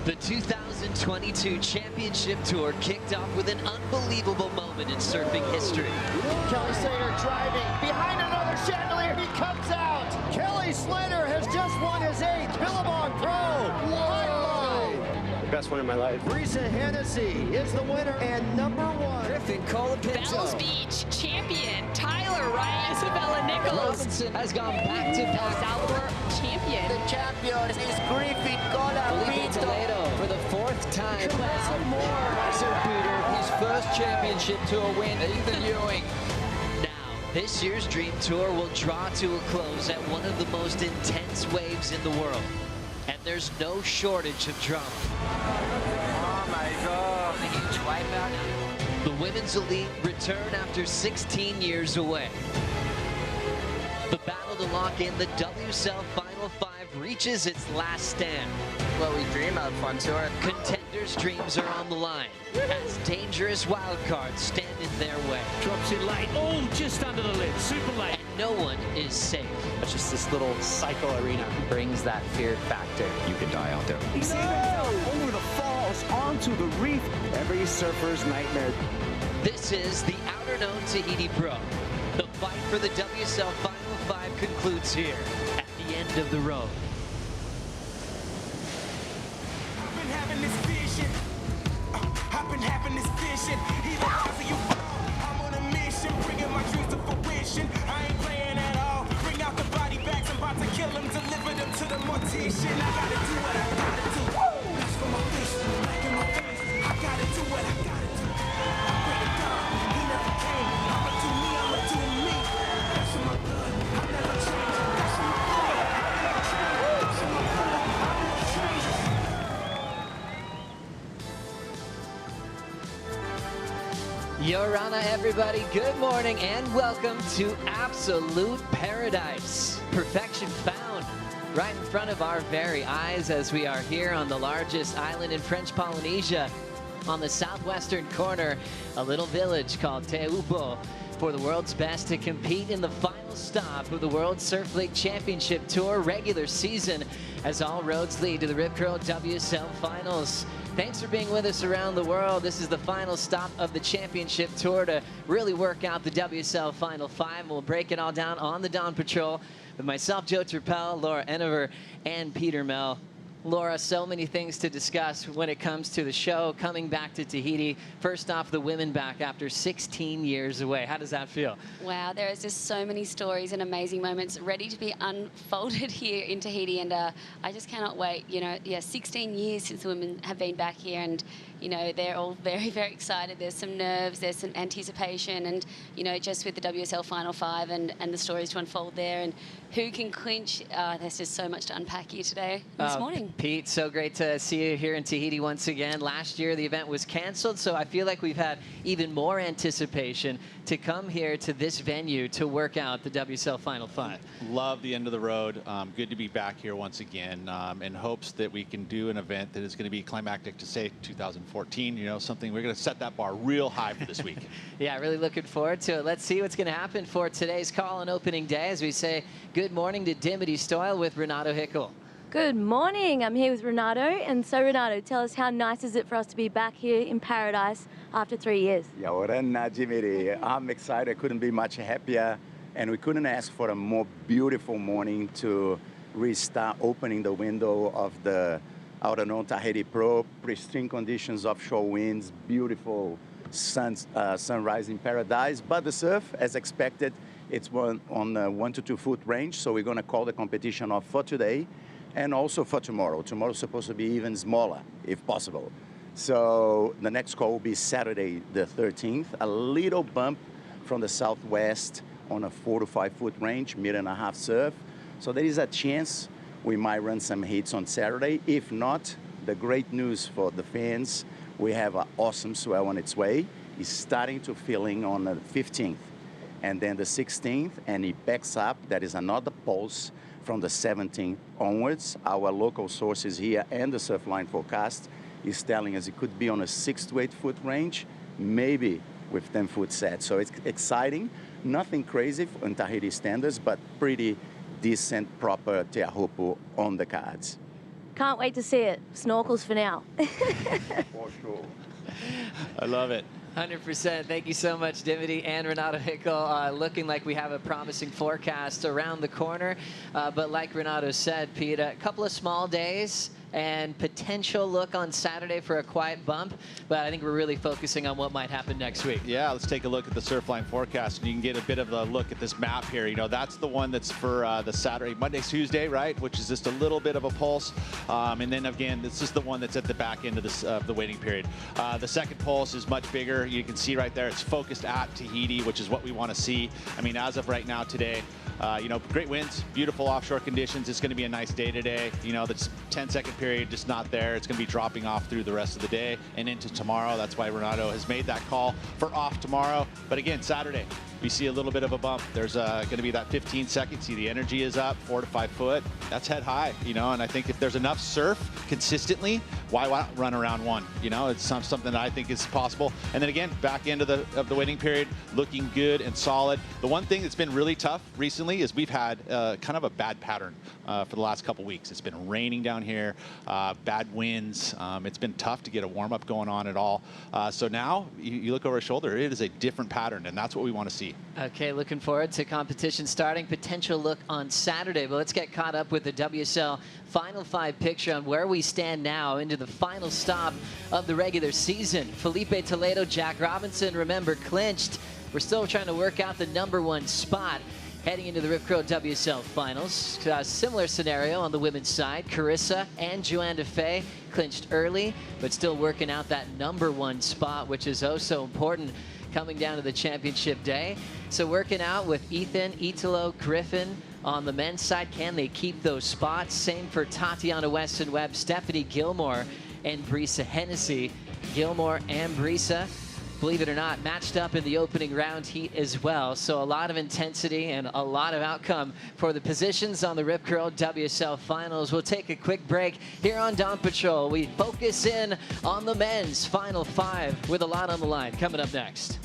The 2022 Championship Tour kicked off with an unbelievable moment in surfing history. Kelly Slater driving behind another chandelier. He comes out. Kelly Slater has just won his 8th Billabong Pro. Whoa! Best one in my life. Risa Hennessy is the winner and #1. Griffin Colapinto. Bells Beach champion Tyler Wright. Isabella Nichols. Robinson has gone back to back. Salvador champion. The champion is Griffin Colapinto. For the 4th time. Some more. Sir Peter, his first championship tour win. Ethan Ewing. Now, this year's Dream Tour will draw to a close at one of the most intense waves in the world. And there's no shortage of drama. Oh my God. A huge wipeout. The Women's Elite return after 16 years away. The battle to lock in the WSL Final 5 reaches its last stand. What we dream of on tour. Contenders' dreams are on the line as dangerous wildcards stand in their way. Drops in late. Oh, just under the lid. Super late. And no one is safe. It's just this little cycle arena. Brings that fear factor. You could die out there. He even fell over the falls onto the reef. Every surfer's nightmare. This is the Outerknown Tahiti Pro. The fight for the WSL Final 5 concludes here at the end of the road. I've been having this vision. I've been having this vision. Even after you fall, I'm on a mission, bringing my dreams to fruition. I ain't playing at all. Bring out the body bags, I'm about to kill them, deliver them to the mortician. I gotta do what I gotta do. That's for my vision, like in my face. I gotta do what I gotta do. I pray to God, he never came. I'ma do me, I'ma do me. That's in my blood, I never change. That's in my blood, I never change. That's in my blood, I never change. Yorana, everybody, good morning and welcome to Absolute Paradise. Perfection found right in front of our very eyes as we are here on the largest island in French Polynesia on the southwestern corner, a little village called Teahupo'o, for the world's best to compete in the final stop of the World Surf League Championship Tour regular season as all roads lead to the Rip Curl WSL Finals. Thanks for being with us around the world. This is the final stop of the championship tour to really work out the WSL Final 5. We'll break it all down on the Dawn Patrol with myself, Joe Turpel, Laura Enever, and Peter Mel. Laura, so many things to discuss when it comes to the show coming back to Tahiti. First off, the women back after 16 years away. How does that feel? Wow, there is just so many stories and amazing moments ready to be unfolded here in Tahiti, and I just cannot wait. You know, yeah, 16 years since the women have been back here, and you know, they're all very, very excited. There's some nerves, there's some anticipation, and you know, just with the WSL Final 5 and the stories to unfold there, and who can clinch. There's just so much to unpack here today, this morning. Pete, so great to see you here in Tahiti once again. Last year the event was canceled, so I feel like we've had even more anticipation to come here to this venue to work out the WSL Final 5. Love the end of the road. Good to be back here once again, in hopes that we can do an event that is going to be climactic to say 2014. You know, something we're going to set that bar real high for this week. Yeah, really looking forward to it. Let's see what's going to happen for today's call on opening day as we say good morning to Dimity Stoyle with Renato Hickel. Good morning. I'm here with Renato. And so, Renato, tell us, how nice is it for us to be back here in paradise after 3 years? Yeah, Jimmy, I'm excited. I couldn't be much happier. And we couldn't ask for a more beautiful morning to restart opening the window of the Outerknown Tahiti Pro. Pristine conditions, offshore winds, beautiful sunrise in paradise. But the surf, as expected, it's on the 1 to 2 foot range. So we're going to call the competition off for today. And also for tomorrow. Tomorrow's supposed to be even smaller, if possible. So the next call will be Saturday the 13th. A little bump from the southwest on a 4 to 5 foot range, 1.5 meter surf. So there is a chance we might run some hits on Saturday. If not, the great news for the fans, we have an awesome swell on its way. It's starting to fill in on the 15th. And then the 16th, and it backs up. That is another pulse from the 17th onwards. Our local sources here and the Surfline forecast is telling us it could be on a 6 to 8 foot range, maybe with 10 foot set. So it's exciting. Nothing crazy in Tahiti standards, but pretty decent, proper Teahupo'o on the cards. Can't wait to see it. Snorkels for now. For sure. I love it. 100%. Thank you so much, Dimity and Renato Hickel. Looking like we have a promising forecast around the corner. But like Renato said, Pete, a couple of small days and potential look on Saturday for a quiet bump. But I think we're really focusing on what might happen next week. Yeah, let's take a look at the Surfline forecast. And you can get a bit of a look at this map here. You know, that's the one that's for the Saturday, Monday, Tuesday, right? Which is just a little bit of a pulse. And then again, this is the one that's at the back end of this the waiting period. The second pulse is much bigger. You can see right there, it's focused at Tahiti, which is what we want to see. I mean, as of right now today, you know, great winds, beautiful offshore conditions. It's going to be a nice day today. You know, the 10-second period just not there. It's going to be dropping off through the rest of the day and into tomorrow. That's why Renato has made that call for off tomorrow. But again, Saturday, we see a little bit of a bump. There's going to be that 15 seconds. See, the energy is up 4 to 5 foot. That's head high, you know, and I think if there's enough surf consistently, why not run around one? You know, it's something that I think is possible. And then again, back end of the waiting period, looking good and solid. The one thing that's been really tough recently is we've had kind of a bad pattern for the last couple weeks. It's been raining down here, bad winds. It's been tough to get a warm-up going on at all. So now you look over our shoulder, it is a different pattern, and that's what we want to see. Okay, looking forward to competition starting. Potential look on Saturday, but let's get caught up with the WSL Final 5 picture on where we stand now into the final stop of the regular season. Felipe Toledo, Jack Robinson, remember, clinched. We're still trying to work out the #1 spot heading into the Rip Curl WSL Finals. Similar scenario on the women's side. Carissa and Joanne DeFay clinched early, but still working out that #1 spot, which is oh so important coming down to the championship day. So working out with Ethan, Italo, Griffin on the men's side. Can they keep those spots? Same for Tatiana Weston-Webb, Stephanie Gilmore, and Brisa Hennessy. Gilmore and Brisa, believe it or not, matched up in the opening round heat as well. So a lot of intensity and a lot of outcome for the positions on the Rip Curl WSL Finals. We'll take a quick break here on Dawn Patrol. We focus in on the men's Final 5 with a lot on the line coming up next.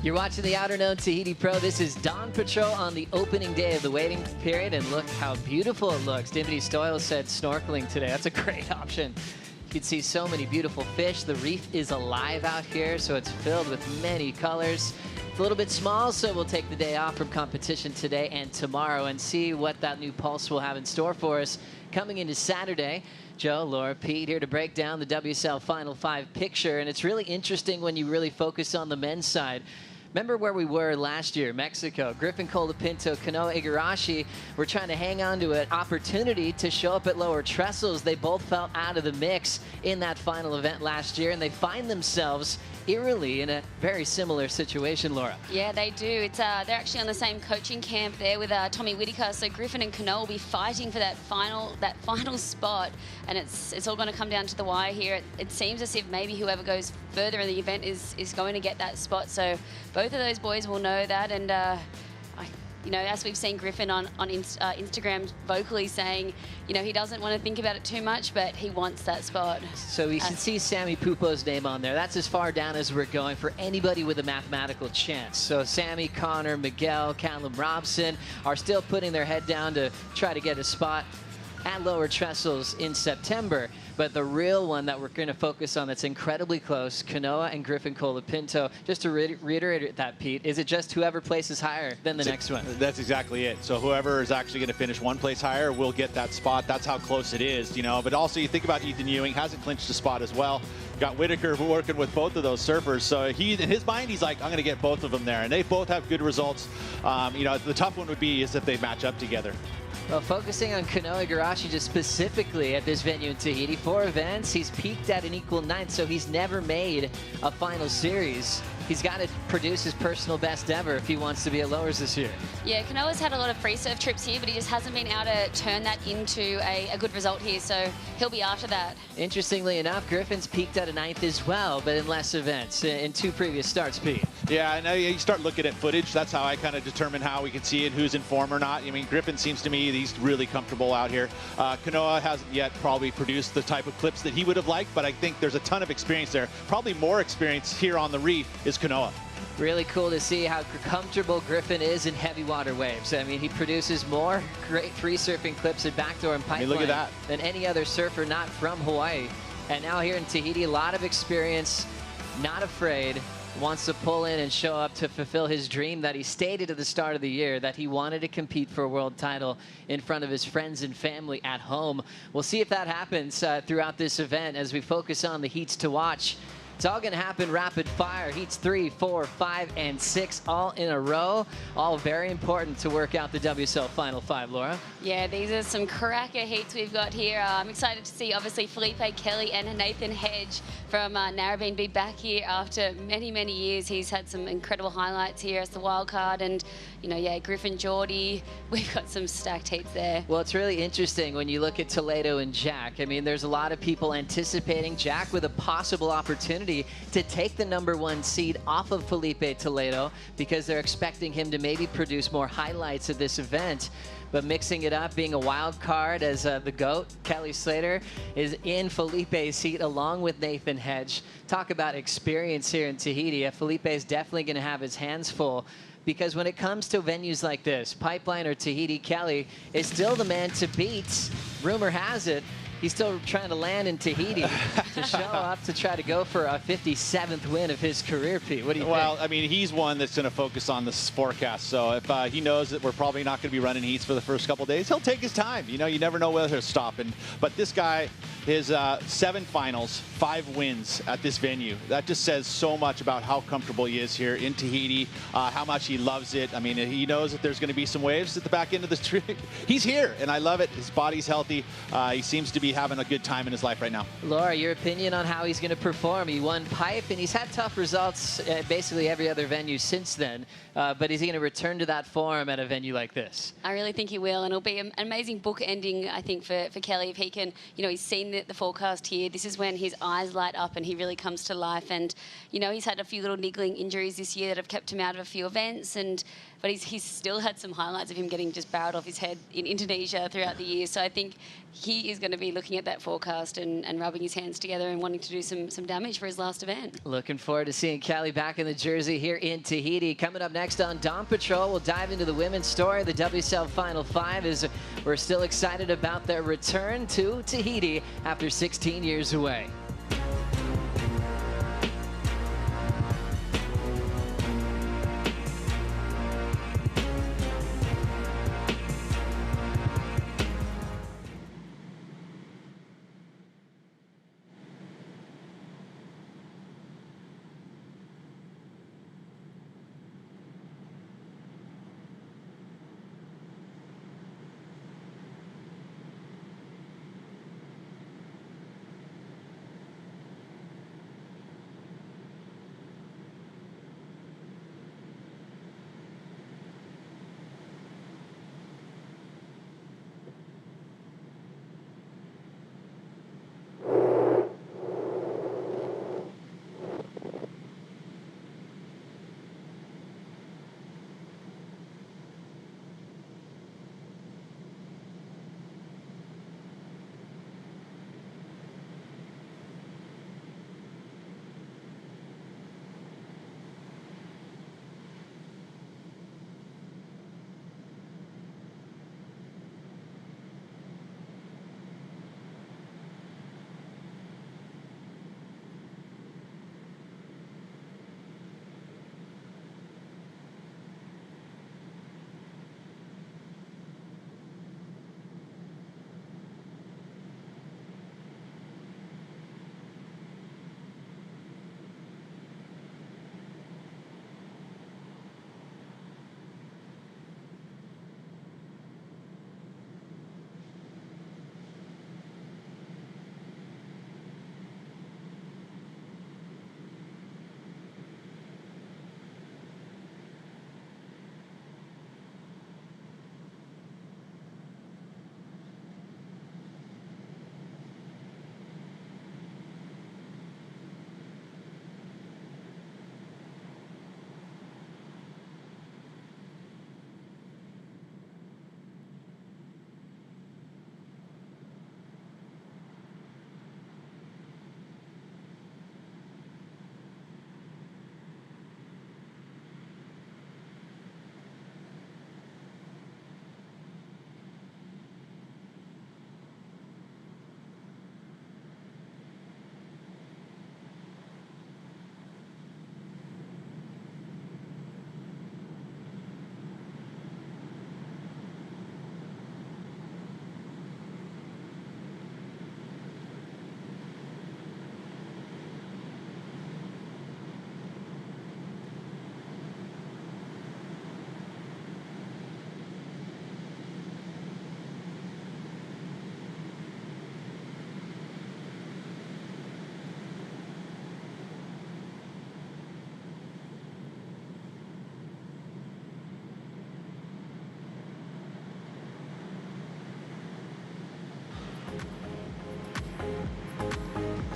You're watching the Outerknown Tahiti Pro. This is Dawn Patrol on the opening day of the waiting period, and look how beautiful it looks. Dimity Stoyle said snorkeling today. That's a great option. You can see so many beautiful fish. The reef is alive out here, so it's filled with many colors. It's a little bit small, so we'll take the day off from competition today and tomorrow and see what that new pulse will have in store for us coming into Saturday. Joe, Laura, Pete here to break down the WSL Final 5 picture, and it's really interesting when you really focus on the men's side. Remember where we were last year, Mexico. Griffin Colapinto, Kanoa Igarashi were trying to hang on to an opportunity to show up at lower trestles. They both fell out of the mix in that final event last year, and they find themselves eerily in a very similar situation, Laura. Yeah, they do. It's they're actually on the same coaching camp there with Tommy Whitaker. So Griffin and Kanoa will be fighting for that final spot, and it's all going to come down to the wire here. It seems as if maybe whoever goes further in the event is going to get that spot. So both of those boys will know that, and you know, as we've seen Griffin on Instagram vocally saying, you know, he doesn't want to think about it too much, but he wants that spot. So we can see Sammy Pupo's name on there. That's as far down as we're going for anybody with a mathematical chance. So Sammy, Connor, Miguel, Callum Robson are still putting their head down to try to get a spot at lower trestles in September. But the real one that we're going to focus on that's incredibly close, Kanoa and Griffin Colapinto. Just to reiterate that, Pete, is it just whoever places higher than the next one? That's exactly it. So whoever is actually going to finish one place higher will get that spot. That's how close it is, you know. But also you think about Ethan Ewing, hasn't clinched a spot as well. Got Whitaker working with both of those surfers. So he, in his mind, he's like, I'm going to get both of them there. And they both have good results. You know, the tough one would be is if they match up together. Well, focusing on Kanoa Igarashi just specifically at this venue in Tahiti, 4 events, he's peaked at an equal 9th, so he's never made a final series. He's got to produce his personal best ever if he wants to be at lowers this year. Yeah, Kanoa's had a lot of free surf trips here, but he just hasn't been able to turn that into a good result here, so he'll be after that. Interestingly enough, Griffin's peaked at a 9th as well, but in less events, in 2 previous starts, Pete. Yeah, and you start looking at footage. That's how I kind of determine how we can see it, who's in form or not. I mean, Griffin seems to me he's really comfortable out here. Kanoa hasn't yet probably produced the type of clips that he would have liked, but I think there's a ton of experience there. Probably more experience here on the reef is Kanoa. Really cool to see how comfortable Griffin is in heavy water waves. I mean, he produces more great free surfing clips at backdoor and pipeline look at that. than any other surfer not from Hawaii. And now here in Tahiti, a lot of experience, not afraid, wants to pull in and show up to fulfill his dream that he stated at the start of the year, that he wanted to compete for a world title in front of his friends and family at home. We'll see if that happens throughout this event as we focus on the heats to watch. It's all going to happen rapid fire. Heats 3, 4, 5, and 6 all in a row. All very important to work out the WSL Final 5, Laura. Yeah, these are some cracker heats we've got here. I'm excited to see, obviously, Felipe Kelly and Nathan Hedge from Narrabeen be back here after many, many years. He's had some incredible highlights here as the wild card. And, you know, yeah, Griffin, Geordie, we've got some stacked heats there. Well, it's really interesting when you look at Toledo and Jack. I mean, there's a lot of people anticipating Jack with a possible opportunity to take the #1 seed off of Felipe Toledo because they're expecting him to maybe produce more highlights at this event. But mixing it up, being a wild card as the GOAT, Kelly Slater, is in Felipe's seat along with Nathan Hedge. Talk about experience here in Tahiti. Felipe is definitely going to have his hands full, because when it comes to venues like this, Pipeline or Tahiti, Kelly is still the man to beat. Rumor has it, he's still trying to land in Tahiti to show up to try to go for a 57th win of his career, Pete. What do you think? Well, I mean, he's one that's going to focus on this forecast. So if he knows that we're probably not going to be running heats for the first couple of days, he'll take his time. You know, you never know whether he'll stop. But this guy, his 7 finals, 5 wins at this venue. That just says so much about how comfortable he is here in Tahiti, how much he loves it. I mean, he knows that there's going to be some waves at the back end of the trip. He's here, and I love it. His body's healthy. He seems to be having a good time in his life right now. Laura, your opinion on how he's going to perform? He won Pipe, and he's had tough results at basically every other venue since then. But is he going to return to that form at a venue like this? I really think he will, and it'll be an amazing book ending, I think, for Kelly. If he can, you know, he's seen the forecast here. This is when his eyes light up and he really comes to life. And, you know, he's had a few little niggling injuries this year that have kept him out of a few events. And but he's still had some highlights of him getting just barreled off his head in Indonesia throughout the year. So I think he is going to be looking at that forecast and rubbing his hands together and wanting to do some damage for his last event. Looking forward to seeing Kelly back in the jersey here in Tahiti. Coming up next on Dawn Patrol, we'll dive into the women's story. The WSL Final 5 is we're still excited about their return to Tahiti after 16 years away.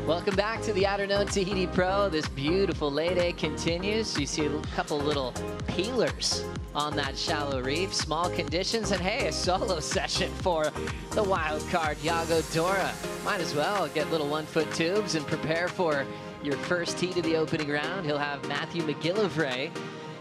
Welcome back to the Outerknown Tahiti Pro. This beautiful lay day continues. You see a couple little peelers on that shallow reef. Small conditions, and hey, a solo session for the wild card, Iago Dora. Might as well get little 1-foot tubes and prepare for your first tee to the opening round. He'll have Matthew McGillivray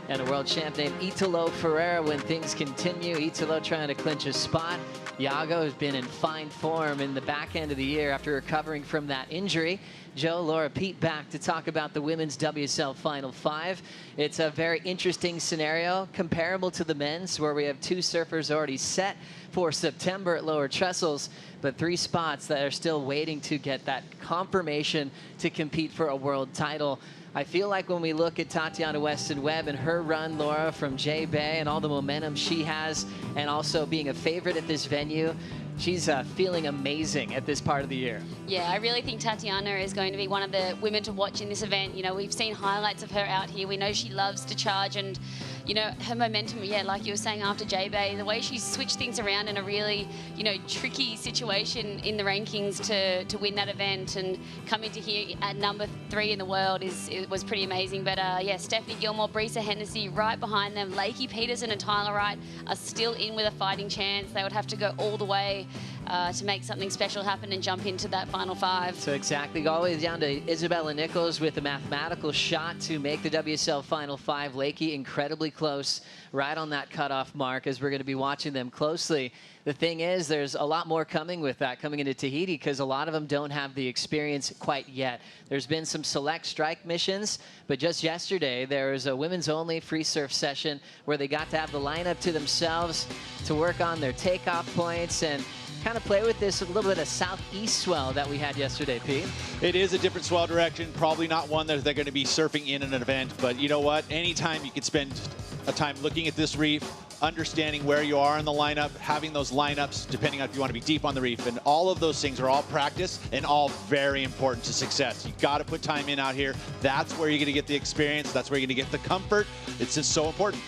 and a world champ named Italo Ferreira when things continue. Italo trying to clinch a spot. Iago has been in fine form in the back end of the year after recovering from that injury. Joe, Laura, Pete back to talk about the women's WSL Final 5. It's a very interesting scenario, comparable to the men's, where we have 2 surfers already set for September at lower trestles, but 3 spots that are still waiting to get that confirmation to compete for a world title. I feel like when we look at Tatiana Weston-Webb and her run, Laura, from J-Bay and all the momentum she has, and also being a favorite at this venue, she's feeling amazing at this part of the year. Yeah, I really think Tatiana is going to be one of the women to watch in this event. You know, we've seen highlights of her out here. We know she loves to charge, and you know, her momentum, yeah, like you were saying after J-Bay, the way she switched things around in a really, you know, tricky situation in the rankings to win that event and come into here at number 3 in the world was pretty amazing. But yeah, Stephanie Gilmore, Brisa Hennessy right behind them. Lakey Peterson and Tyler Wright are still in with a fighting chance. They would have to go all the way to make something special happen and jump into that final 5. So exactly, all the way down to Isabella Nichols with a mathematical shot to make the WSL Final 5. Lakey incredibly close, right on that cutoff mark, as we're going to be watching them closely. The thing is, there's a lot more coming with that coming into Tahiti because a lot of them don't have the experience quite yet. There's been some select strike missions, but just yesterday there was a women's only free surf session where they got to have the lineup to themselves to work on their takeoff points and kind of play with this a little bit of southeast swell that we had yesterday, Pete. It is a different swell direction, probably not one that they're going to be surfing in an event, but you know what? Anytime you could spend a time looking at this reef, understanding where you are in the lineup, having those lineups, depending on if you want to be deep on the reef, and all of those things are all practice and all very important to success. You got to put time in out here. That's where you're going to get the experience. That's where you're going to get the comfort. It's just so important.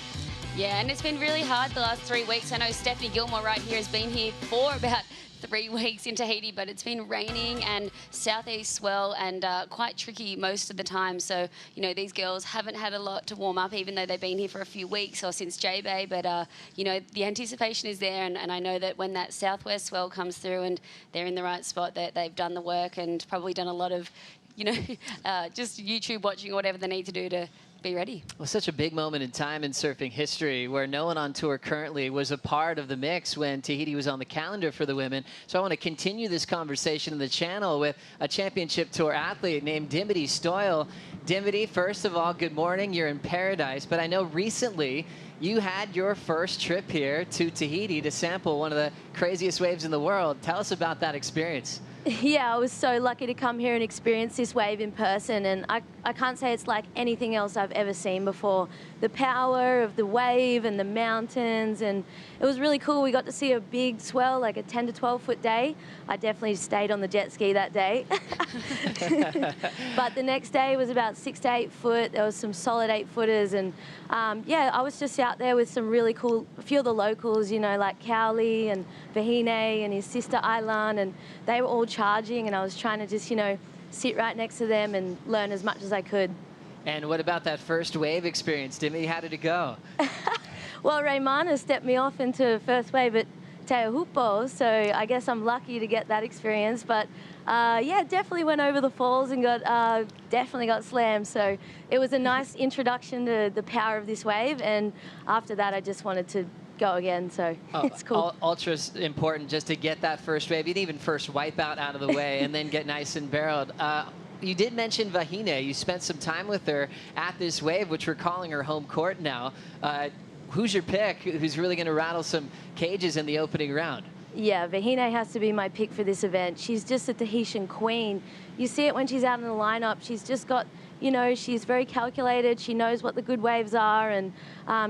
Yeah, and it's been really hard the last 3 weeks. I know Stephanie Gilmore right here has been here for about 3 weeks in Tahiti, but it's been raining and southeast swell and quite tricky most of the time. So, you know, these girls haven't had a lot to warm up, even though they've been here for a few weeks or since J-Bay. But, you know, the anticipation is there, and I know that when that southwest swell comes through and they're in the right spot, that they've done the work and probably done a lot of, you know, just YouTube watching or whatever they need to do to be ready. Well, such a big moment in time in surfing history where no one on tour currently was a part of the mix when Tahiti was on the calendar for the women. So I want to continue this conversation in the channel with a championship tour athlete named Dimity Stoyle. Dimity, first of all, good morning. You're in paradise, but I know recently you had your first trip here to Tahiti to sample one of the craziest waves in the world. Tell us about that experience. Yeah, I was so lucky to come here and experience this wave in person, and I can't say it's like anything else I've ever seen before. The power of the wave and the mountains, and it was really cool. We got to see a big swell, like a 10 to 12 foot day. I definitely stayed on the jet ski that day. But the next day was about 6 to 8 foot. There was some solid 8 footers, and yeah, I was just out there with some really cool, a few of the locals, you know, like Cowley and Vahine and his sister Ailan, and they were all charging, and I was trying to just, you know, sit right next to them and learn as much as I could. And what about that first wave experience, Dimmy? How did it go? Well, Raymana stepped me off into first wave at Teahupo'o, so I guess I'm lucky to get that experience. But yeah, definitely went over the falls and definitely got slammed. So it was a nice introduction to the power of this wave, and after that I just wanted to go again, so it's cool. Ultra important just to get that first wave, even first wipeout out of the way, and then get nice and barreled. You did mention Vahine. You spent some time with her at this wave, which we're calling her home court now. Who's your pick? Who's really going to rattle some cages in the opening round? Yeah, Vahine has to be my pick for this event. She's just a Tahitian queen. You see it when she's out in the lineup. She's just got, you know, she's very calculated. She knows what the good waves are, and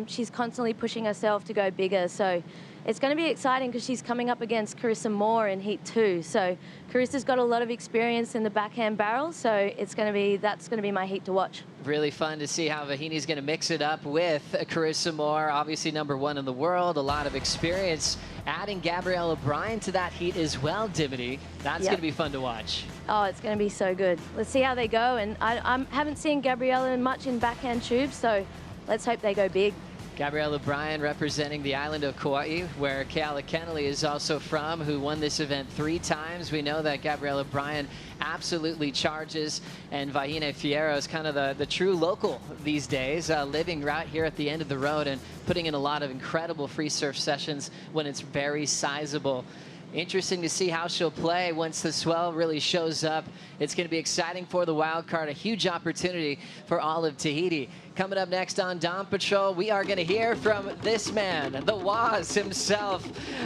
she's constantly pushing herself to go bigger. So it's going to be exciting because she's coming up against Carissa Moore in Heat 2. So Carissa's got a lot of experience in the backhand barrel, so that's going to be my heat to watch. Really fun to see how Vahine's going to mix it up with Carissa Moore, obviously #1 in the world, a lot of experience. Adding Gabrielle O'Brien to that heat as well, Dimity. That's going to be fun to watch. Oh, it's going to be so good. Let's see how they go. And I haven't seen Gabriella much in backhand tubes, so let's hope they go big. Gabrielle O'Brien representing the island of Kauai, where Keala Kennelly is also from, who won this event 3 times. We know that Gabrielle O'Brien absolutely charges, and Vahine Fierro is kind of the true local these days, living right here at the end of the road and putting in a lot of incredible free surf sessions when it's very sizable. Interesting to see how she'll play once the swell really shows up. It's going to be exciting for the wild card, a huge opportunity for all of Tahiti. Coming up next on Dawn Patrol, we are going to hear from this man, the Waz himself,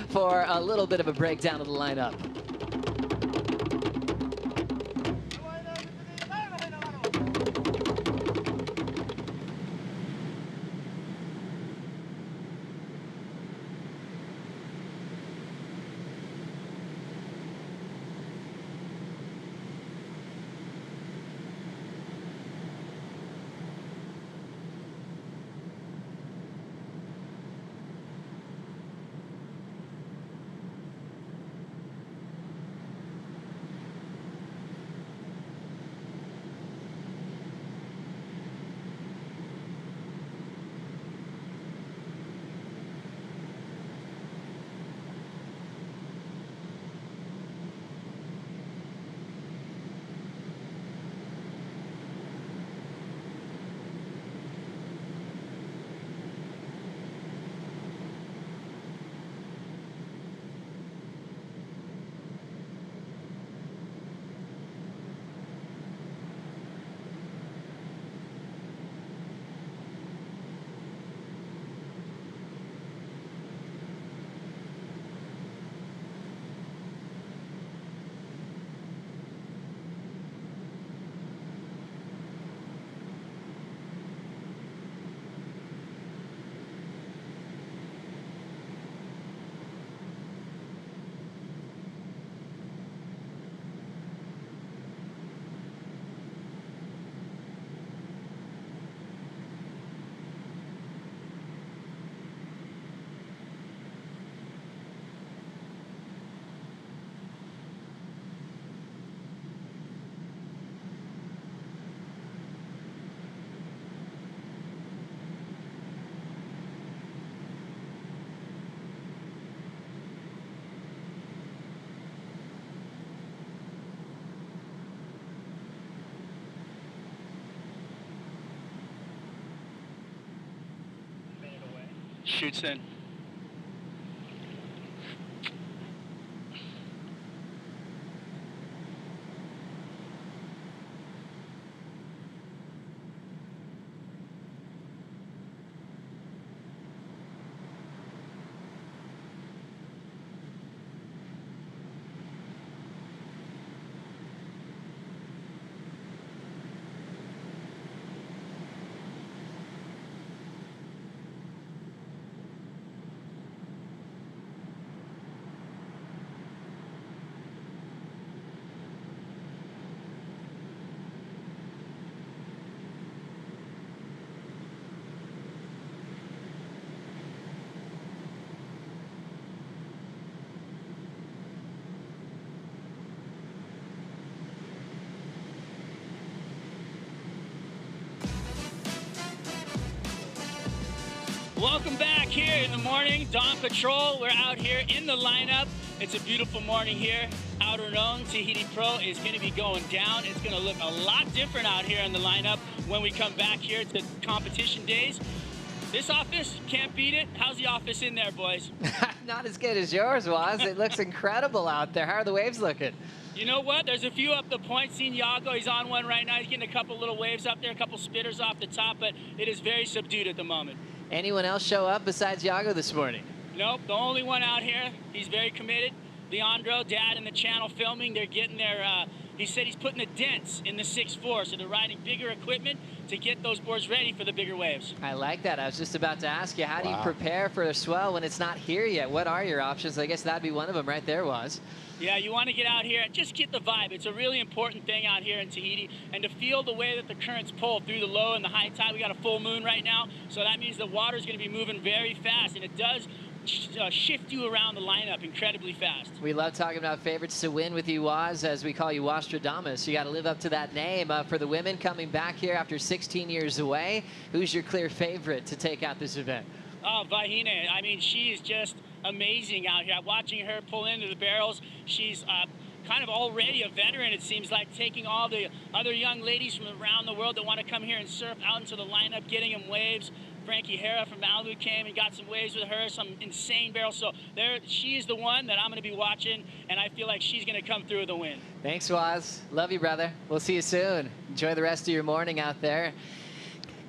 for a little bit of a breakdown of the lineup. Shoots in. Welcome back here in the morning. Dawn Patrol, we're out here in the lineup. It's a beautiful morning here. Outerknown Tahiti Pro is going to be going down. It's going to look a lot different out here in the lineup when we come back here to competition days. This office, can't beat it. How's the office in there, boys? Not as good as yours was. It looks incredible out there. How are the waves looking? You know what? There's a few up the point. Seen Iago, he's on one right now. He's getting a couple little waves up there, a couple spitters off the top, but it is very subdued at the moment. Anyone else show up besides Iago this morning? Nope, the only one out here. He's very committed. Leandro, Dad, and the channel filming. They're getting their, he said he's putting the dents in the 6'4", so they're riding bigger equipment to get those boards ready for the bigger waves. I like that. I was just about to ask you, how do you prepare for a swell when it's not here yet? What are your options? I guess that'd be one of them right there, Waz. Yeah, you want to get out here and just get the vibe. It's a really important thing out here in Tahiti, and to feel the way that the currents pull through the low and the high tide. We got a full moon right now, so that means the water's going to be moving very fast, and it does shift you around the lineup incredibly fast. We love talking about favorites to win with you, Waz, as we call you Wastradamus. You got to live up to that name. For the women coming back here after 16 years away, who's your clear favorite to take out this event? Oh, Vahine. I mean, she is just amazing out here. Watching her pull into the barrels, she's kind of already a veteran, it seems like, taking all the other young ladies from around the world that want to come here and surf out into the lineup, getting them waves. Frankie Hara from Malibu came and got some waves with her, some insane barrels. So there, she is the one that I'm going to be watching, and I feel like she's going to come through with a win. Thanks, Waz. Love you, brother. We'll see you soon. Enjoy the rest of your morning out there.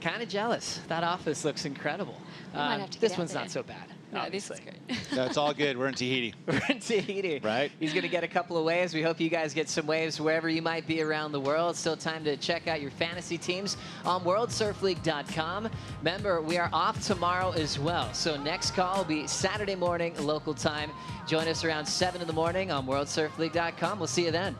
Kind of jealous. That office looks incredible. Might have to get this out one's there. not so bad. No, obviously. this is great. No, it's all good. We're in Tahiti. We're in Tahiti. Right. He's going to get a couple of waves. We hope you guys get some waves wherever you might be around the world. Still time to check out your fantasy teams on worldsurfleague.com. Remember, we are off tomorrow as well. So next call will be Saturday morning local time. Join us around 7 in the morning on worldsurfleague.com. We'll see you then.